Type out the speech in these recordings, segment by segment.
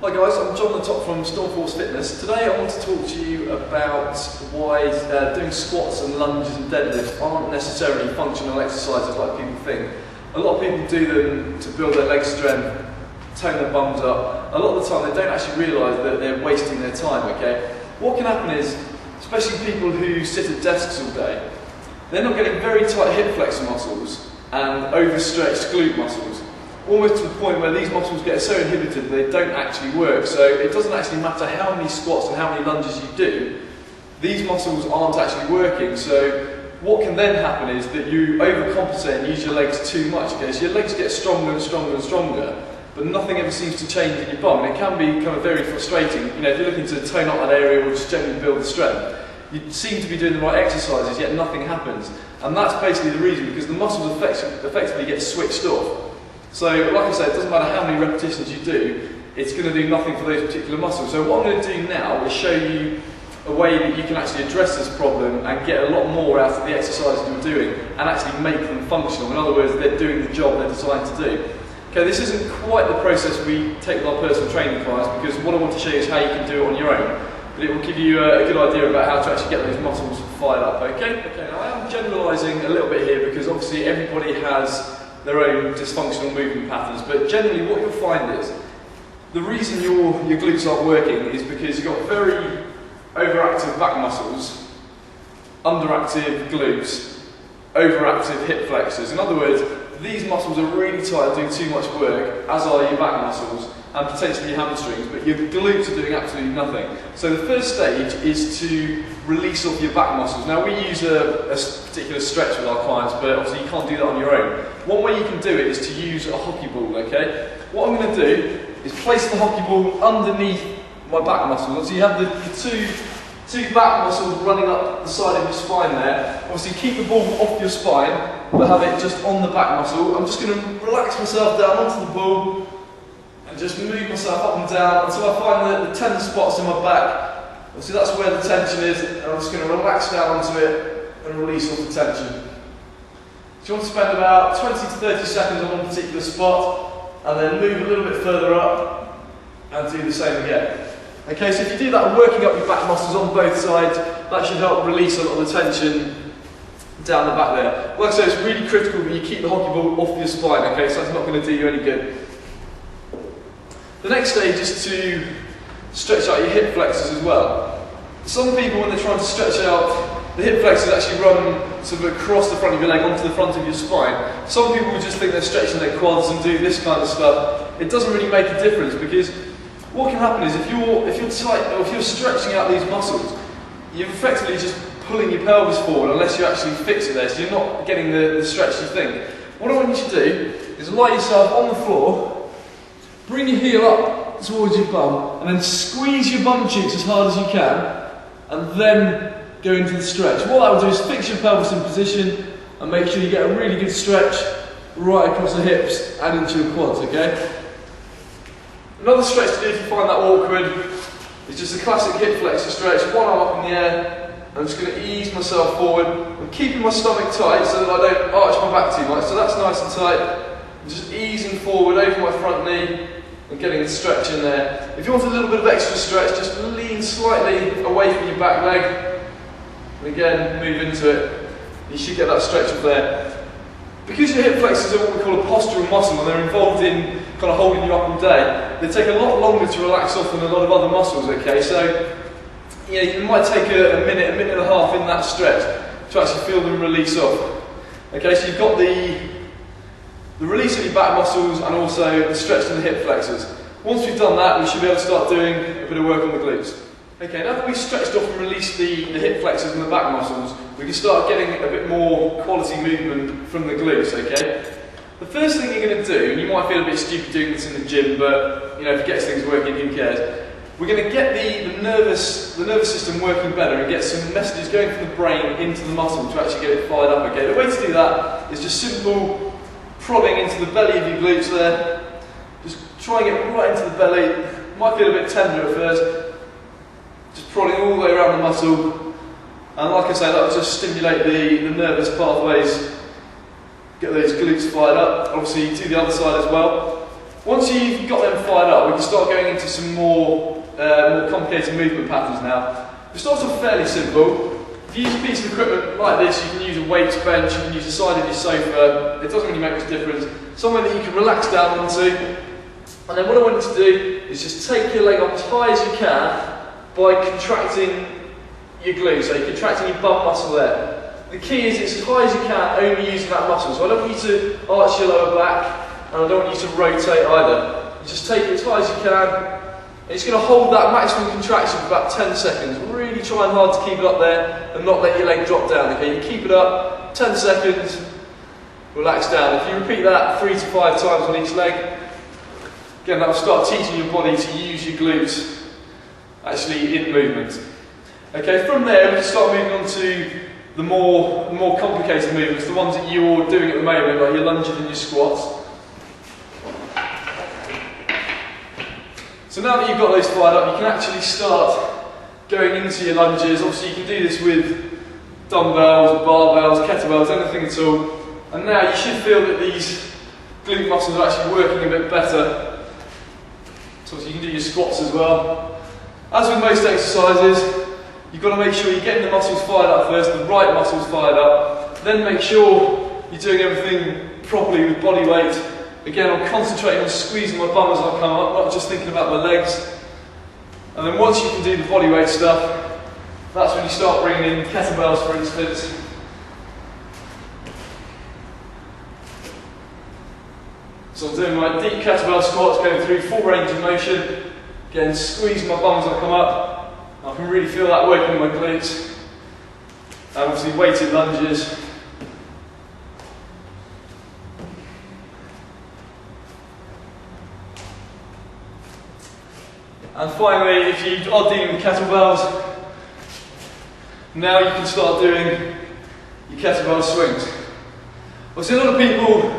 Hi guys, I'm John the Top from Stormforce Fitness. Today I want to talk to you about why doing squats and lunges and deadlifts aren't necessarily functional exercises like people think. A lot of people do them to build their leg strength, tone their bums up. A lot of the time they don't actually realise that they're wasting their time, okay? What can happen is, especially people who sit at desks all day, they're not getting very tight hip flexor muscles and overstretched glute muscles. Almost to the point where these muscles get so inhibited they don't actually work. So it doesn't actually matter how many squats and how many lunges you do, these muscles aren't actually working. So what can then happen is that you overcompensate and use your legs too much. Okay? So your legs get stronger and stronger and stronger, but nothing ever seems to change in your bum. And it can be kind of very frustrating. You know, if you're looking to tone up that area or just generally build the strength, you seem to be doing the right exercises, yet nothing happens. And that's basically the reason, because the muscles effectively get switched off. So, like I said, it doesn't matter how many repetitions you do, it's going to do nothing for those particular muscles. So what I'm going to do now is show you a way that you can actually address this problem and get a lot more out of the exercises you're doing and actually make them functional. In other words, they're doing the job they're designed to do. Okay, this isn't quite the process we take with our personal training clients, because what I want to show you is how you can do it on your own. But it will give you a good idea about how to actually get those muscles fired up, okay? Okay, now I am generalising a little bit here because obviously everybody has their own dysfunctional movement patterns, but generally what you'll find is the reason your glutes aren't working is because you've got very overactive back muscles, underactive glutes, overactive hip flexors. In other words, these muscles are really tight, doing too much work, as are your back muscles and potentially your hamstrings, but your glutes are doing absolutely nothing. So the first stage is to release off your back muscles. Now we use a particular stretch with our clients, but obviously you can't do that on your own. One way you can do it is to use a hockey ball, okay? What I'm going to do is place the hockey ball underneath my back muscles. So you have the two back muscles running up the side of your spine there. Obviously keep the ball off your spine, but have it just on the back muscle. I'm just going to relax myself down onto the ball and just move myself up and down until I find the tender spots in my back. So that's where the tension is, and I'm just going to relax down onto it and release all the tension. So you want to spend about 20 to 30 seconds on one particular spot, and then move a little bit further up and do the same again. Okay, so if you do that, working up your back muscles on both sides, that should help release a lot of the tension down the back there. Like I say, it's really critical that you keep the hockey ball off your spine, okay, so that's not going to do you any good. The next stage is to stretch out your hip flexors as well. Some people, when they're trying to stretch out, the hip flexors actually run sort of across the front of your leg onto the front of your spine. Some people just think they're stretching their quads and do this kind of stuff. It doesn't really make a difference, because what can happen is if you're tight, or if you're stretching out these muscles, you're effectively just pulling your pelvis forward unless you actually fix it there, so you're not getting the stretch you think. What I want you to do is lie yourself on the floor, bring your heel up towards your bum, and then squeeze your bum cheeks as hard as you can, and then go into the stretch. What that will do is fix your pelvis in position and make sure you get a really good stretch right across the hips and into your quads, okay? Another stretch to do if you find that awkward is just a classic hip flexor stretch. One arm up in the air. I'm just going to ease myself forward. I'm keeping my stomach tight so that I don't arch my back too much. So that's nice and tight. I'm just easing forward over my front knee and getting the stretch in there. If you want a little bit of extra stretch, just lean slightly away from your back leg. And again, move into it. You should get that stretch up there. Because your hip flexors are what we call a postural muscle, and they're involved in kind of holding you up all day, they take a lot longer to relax off than a lot of other muscles, okay? So, you know, you might take a minute and a half in that stretch to actually feel them release off. Okay, so you've got the release of your back muscles and also the stretch in the hip flexors. Once we've done that, we should be able to start doing a bit of work on the glutes. Okay, now that we've stretched off and released the hip flexors and the back muscles, we can start getting a bit more quality movement from the glutes, okay? The first thing you're going to do, and you might feel a bit stupid doing this in the gym, but you know, if it gets things working, who cares? We're going to get the nervous system working better and get some messages going from the brain into the muscle to actually get it fired up, okay? The way to do that is just simple prodding into the belly of your glutes there. Just trying it right into the belly. Might feel a bit tender at first. Just prodding all the way around the muscle. And like I say, that will just stimulate the nervous pathways, get those glutes fired up. Obviously, do the other side as well. Once you've got them fired up, we can start going into some more complicated movement patterns now. The starts off fairly simple. If you use a piece of equipment like this, you can use a weights bench, you can use the side of your sofa, it doesn't really make much difference. Somewhere that you can relax down onto. And then what I want you to do is just take your leg up as high as you can by contracting your glute, so you're contracting your bum muscle there. The key is it's as high as you can, only using that muscle. So I don't want you to arch your lower back, and I don't want you to rotate either. You just take it as high as you can. It's going to hold that maximum contraction for about 10 seconds. Really trying hard to keep it up there and not let your leg drop down. Okay, you keep it up, 10 seconds, relax down. If you repeat that 3 to 5 times on each leg, again, that will start teaching your body to use your glutes actually in movement. Okay, from there we can start moving on to the more complicated movements, the ones that you're doing at the moment, like your lunges and your squats. So now that you've got those fired up, you can actually start going into your lunges. Obviously you can do this with dumbbells, barbells, kettlebells, anything at all. And now you should feel that these glute muscles are actually working a bit better. So you can do your squats as well. As with most exercises, you've got to make sure you're getting the muscles fired up first, the right muscles fired up. Then make sure you're doing everything properly with body weight. Again, I'm concentrating on squeezing my bum as I come up, not just thinking about my legs. And then once you can do the body weight stuff, that's when you start bringing in kettlebells, for instance. So I'm doing my deep kettlebell squats, going through full range of motion. Again, squeezing my bum as I come up. I can really feel that working in my glutes. And obviously weighted lunges. And finally, if you are dealing with kettlebells, now you can start doing your kettlebell swings. I see a lot of people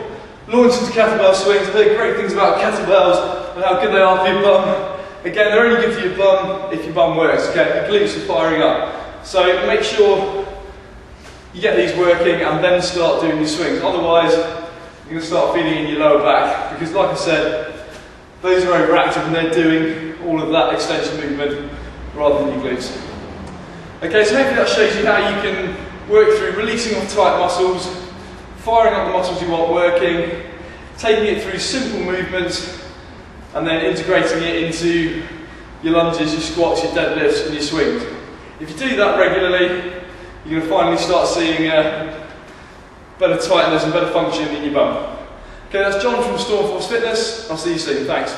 launch into kettlebell swings. I've heard great things about kettlebells and how good they are for your bum. Again, they're only good for your bum if your bum works, okay? Your glutes are firing up. So make sure you get these working and then start doing your swings. Otherwise, you're going to start feeling in your lower back, because like I said, those are overactive and they're doing all of that extension movement rather than your glutes. Okay, so hopefully that shows you how you can work through releasing off tight muscles, firing up the muscles you want working, taking it through simple movements, and then integrating it into your lunges, your squats, your deadlifts and your swings. If you do that regularly, you're going to finally start seeing better tightness and better function in your bum. Okay, that's John from Stormforce Fitness. I'll see you soon. Thanks.